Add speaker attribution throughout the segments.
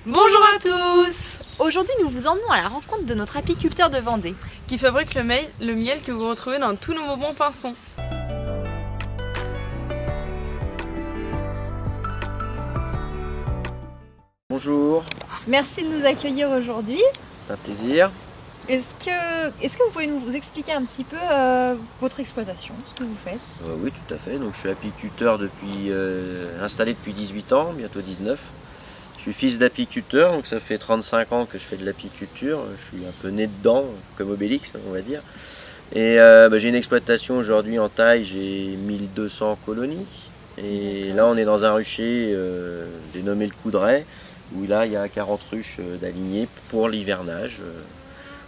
Speaker 1: Bonjour à tous!
Speaker 2: Aujourd'hui, nous vous emmenons à la rencontre de notre apiculteur de Vendée
Speaker 1: Qui fabrique le miel que vous retrouvez dans tous nos bonbons Pinson.
Speaker 3: Bonjour,
Speaker 2: Merci de nous accueillir aujourd'hui.
Speaker 3: c'est un plaisir.
Speaker 2: Est-ce que vous pouvez nous expliquer un petit peu votre exploitation, ce que vous faites?
Speaker 3: Oui, tout à fait. Donc, je suis apiculteur installé depuis 18 ans, bientôt 19. Je suis fils d'apiculteur, donc ça fait 35 ans que je fais de l'apiculture. Je suis un peu né dedans, comme Obélix, on va dire. Et j'ai une exploitation aujourd'hui en taille, j'ai 1200 colonies. Et là, on est dans un rucher dénommé le Coudray, où là, il y a 40 ruches d'alignées pour l'hivernage.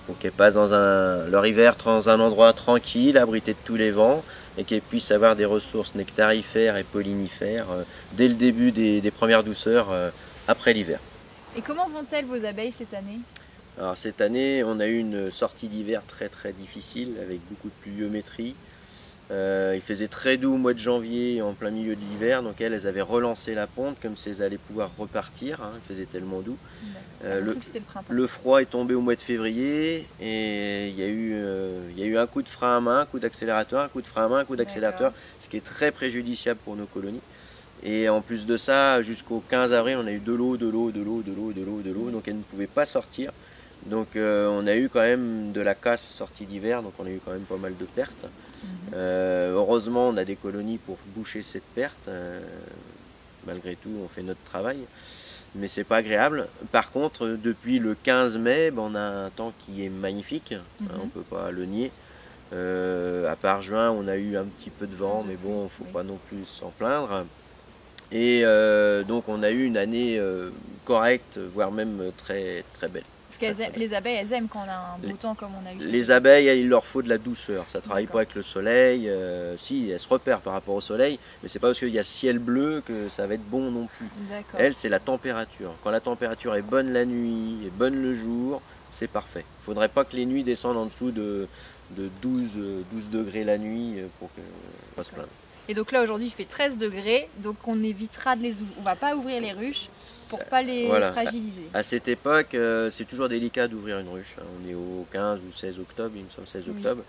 Speaker 3: Donc qu'elles passent leur hiver dans un endroit tranquille, abrité de tous les vents, et qu'elles puissent avoir des ressources nectarifères et pollinifères dès le début des premières douceurs après l'hiver.
Speaker 2: Et comment vont-elles vos abeilles cette année?
Speaker 3: Alors cette année, on a eu une sortie d'hiver très difficile, avec beaucoup de pluviométrie. Il faisait très doux au mois de janvier, en plein milieu de l'hiver, donc elles avaient relancé la ponte, comme si elles allaient pouvoir repartir, hein, il faisait tellement doux. Le froid est tombé au mois de février, et il y a eu un coup de frein à main, un coup d'accélérateur, un coup de frein à main, un coup d'accélérateur, ce qui est très préjudiciable pour nos colonies. Et en plus de ça, jusqu'au 15 avril, on a eu de l'eau, donc elles ne pouvaient pas sortir. Donc on a eu quand même de la casse sortie d'hiver, donc on a eu quand même pas mal de pertes. Heureusement, on a des colonies pour boucher cette perte. Malgré tout, on fait notre travail, mais c'est pas agréable. Par contre, depuis le 15 mai, on a un temps qui est magnifique, on peut pas le nier. À part juin, on a eu un petit peu de vent, mais bon, il ne faut pas non plus s'en plaindre. Et donc on a eu une année correcte, voire même très belle.
Speaker 2: Parce que les abeilles, elles aiment quand on a un beau temps comme on a eu.
Speaker 3: Les abeilles, il leur faut de la douceur, ça ne travaille pas avec le soleil. Si, elles se repèrent par rapport au soleil, mais c'est pas parce qu'il y a ciel bleu que ça va être bon non plus. Elles, c'est la température. Quand la température est bonne la nuit et bonne le jour, c'est parfait. Il ne faudrait pas que les nuits descendent en dessous de 12 degrés la nuit pour que pas se plaindre.
Speaker 2: Et donc là aujourd'hui il fait 13 degrés, donc on évitera on va pas ouvrir les ruches pour pas les fragiliser.
Speaker 3: À cette époque, c'est toujours délicat d'ouvrir une ruche. On est au 15 ou 16 octobre, il me semble 16 octobre.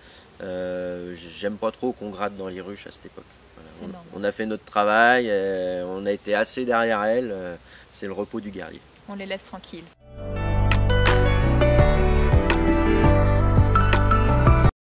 Speaker 3: J'aime pas trop qu'on gratte dans les ruches à cette époque. Voilà. On a fait notre travail, on a été assez derrière elles, c'est le repos du guerrier.
Speaker 2: On les laisse tranquilles.